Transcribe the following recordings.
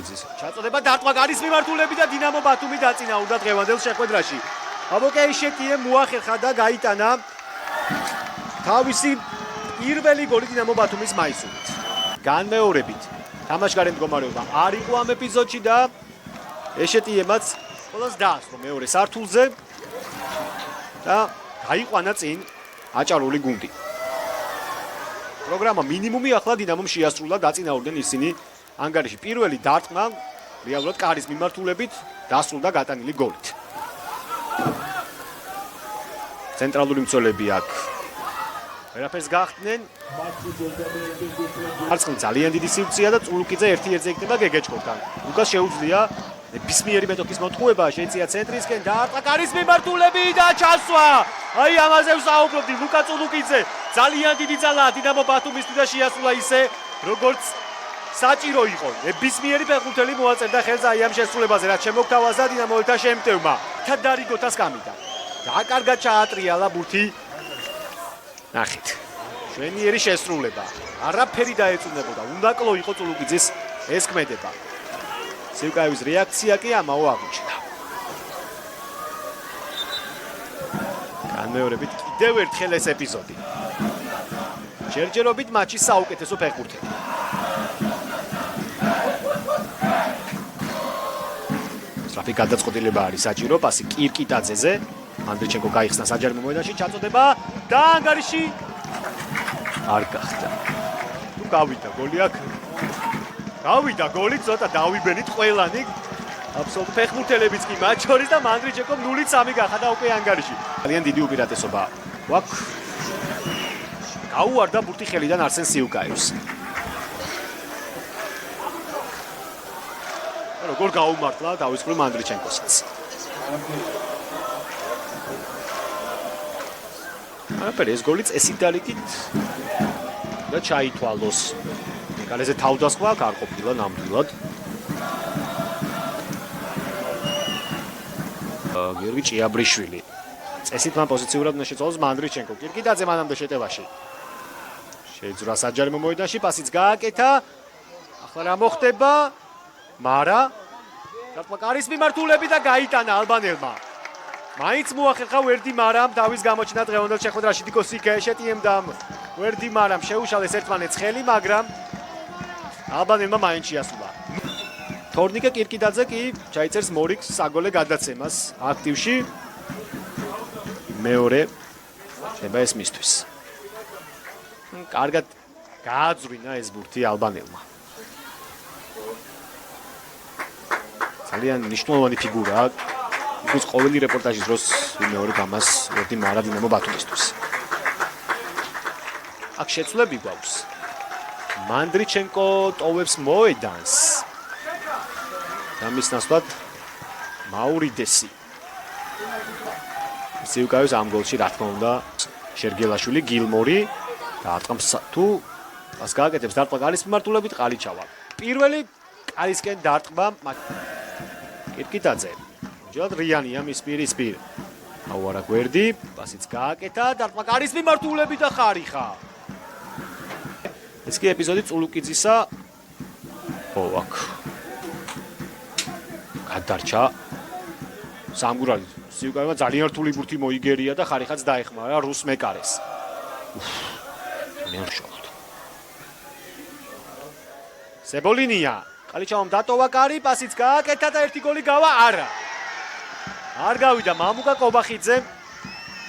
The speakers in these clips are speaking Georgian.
წულუკიძის ჩაწოდება დარტყმაკარის მიმართულებით და დინამო ბათუმი დაწინაურდა დღევანდელ შეხვედრაში. აბოკეიშეკიე მოახერხა და გაიტანა თავისი პირველი გოლი დინამო ბათუმის მაისურით. განმეორებით თამაშგარე მდგომარეობა არ იყო ამ ეპიზოდში და ეშეტიემაც ყველას დაასწრო მეორე სართულზე და გაიყვანა წინ აჭარული გუნდი. პროგრამა მინიმუმი ახლა დინამომ შეასრულა დაწინაურდნენ ისინი ანგარიში. პირველი დარტყმა რეალურად კარის მიმართულებით დასრულდა გატანილი გოლით. ცენტრალური მცველები აქ ვერაფერს გაახდნენ. მარცხნივ ძალიან დიდი სივრცეა და წულუკიძე ერთ-ერთზე იქნება გეგეჭკორთან. ლუკას შეუძლია ნებისმიერი მეტოქის მოტყუება, შეეწია ცენტრისკენ და არტაკარის მიმართულები და ჩასვა. აი ამაზე ვსაუბრობდი. ლუკა წულუკიძე ძალიან დიდი ძალაა დინამო ბათუმისთვის და შეასრულა ისე, როგორც საჭირო იყო. ნებისმიერი ფეხბურთელი მოაწერდა ხელს აი ამ შესრულებაზე, რაც შემოგთავაზა დინამოელთა შემტევმა. და დარიგოთა სკამიდან. და კარგად ჩაატრიალა ბურთი. ნახეთ. შვენიერი შესრულება. არაფერი დაეწუნებოდა. უნდაკლო იყო წულუკიძის ეს ქმედება. სიუკაევის რეაქცია კი ამაო აღმოჩნდა. განმეორებით კიდევ ერთხელ ეს ეპიზოდი. ჯერჯერობით მატჩის საუკეთესო ფეხბურთელი. სწრაფი გადაწყვეტილება არის საჭირო, პასი კირკიტაძეზე. ანდრიჩენკო გაიხსნა საჯარიმო მოედანში, ჩაწოდება და ანგარიში არ გახდა. თუ გავიდა გოლი აქ. გავიდა გოლი, ცოტა დავიბენით ყველანი. აბსოლუტ ფეხბურთელებიც კი მათ შორის და ანდრიჩენკომ 0-3 გახადა უკვე ანგარიში. ძალიან დიდი უპირატესობა გვაქვს. გაუვარდა ბურთი ხელიდან არსენ სიუკაევს. როგორ გაუმართლა დავისხმრ ანდრიჩენკოსაც. არაფერი ეს გოლი წესით დალიკით და ჩაითვალოს. გალეზე თავდასხმა არ ყოფილა ნამდვილად. გიორგი ჭიაბრიშვილი. წესით მან პოზიციურად უნდა შეცვალოს ანდრიჩენკო. კირკიტაძე მანამდე შეტევაში. შეიძრა საჯარიმო მოედანში, პასიც გააკეთა. ახლა რა მოხდება? მარა დარტყმაკარის მიმართულები და გაიტანა ალბანელმა. მაინც მოახერხა ვერდი მარამ თავის გამოჩენა დღევანდელ შეხვედრაში. დიკოსი ეშეტიემ და ვერდი მარამ შეუშალეს ერთმანეთს ხელი, მაგრამ ალბანელმა მაინც შეასრულა. თორნიკე კირკიტაძე კი ჩაიწერს მორიგს საგოლე გადაცემას აქტივში. მეორე შეიძლება ეს მისთვის. კარგად გააძვრინა ეს ბურთი ალბანელმა. ძალიან მნიშვნელოვანი ფიგურაა. ის ყოველი რეპორტაჟის დროს მეორე გამას ვერდი მარა დინამო ბათუმისთვის. აქ შეცვლები გვაქვს. მანდრიჩენკო ტოვებს მოედანს. და მის ნაცვლად მაურიდესი. სიუკაევის ამ გოლში რა თქმა უნდა შერგელაშვილი, გილმორი და არტყმს თუ ას გააკეთებს დარტყმაკარის მიმართულებით ყალიჩავა. პირველი კარისკენ დარტყმა კირკიტაძე. ჯერ რიანია მის პირისპირ. აუარა გვერდი, პასიც გააკეთა დარტყმაკარის მიმართულებით და ხარიხა. ეს კი ეპიზოდი წულუკიძისა. აქ გადარჩა სამგურალი. სიუკაევმა ძალიან რთული ბურთი მოიგერია და ხარიხაც დაეხმარა რუს მეკარეს. მე ვშოვთ. სებოლინია. ყალიჩავამ დატოვა კარი, პასიც გააკეთა და ერთი გოლი გავა არა. არ გავიდა მამუკა კობახიძე.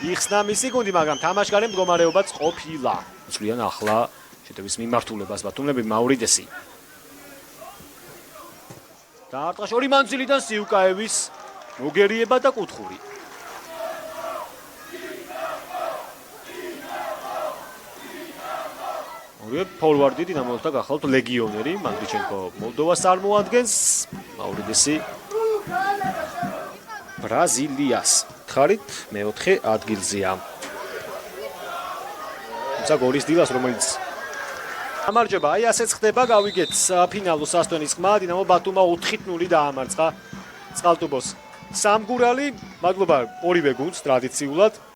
იხსნა მისი გუნდი, მაგრამ თამაშგარე მდგომარეობაც ყოფილა. უცვლიან ახლა შეტევის მიმართულებას ბათუმლები მაურიდესი. დაარტყა შორი მანძილიდან სიუკაევის მოგერიება და კუთხური. ორი ფორვარდი დინამოელთა გახლავთ ლეგიონერი მანდრიჩენკო მოლდოვას წარმოადგენს. მაურიდესი ბრაზილიას თხარით მეოთხე ადგილზეა. თუმცა გოლის დილას რომელიც გამარჯობა, აი ასეც ხდება, გავიგეთ საფინალო სასტვენის ხმა, დინამო ბათუმმა 4-0 დაამარცხა წყალტუბოს სამგურალი. მადლობა ორივე გუნდს ტრადიციულად.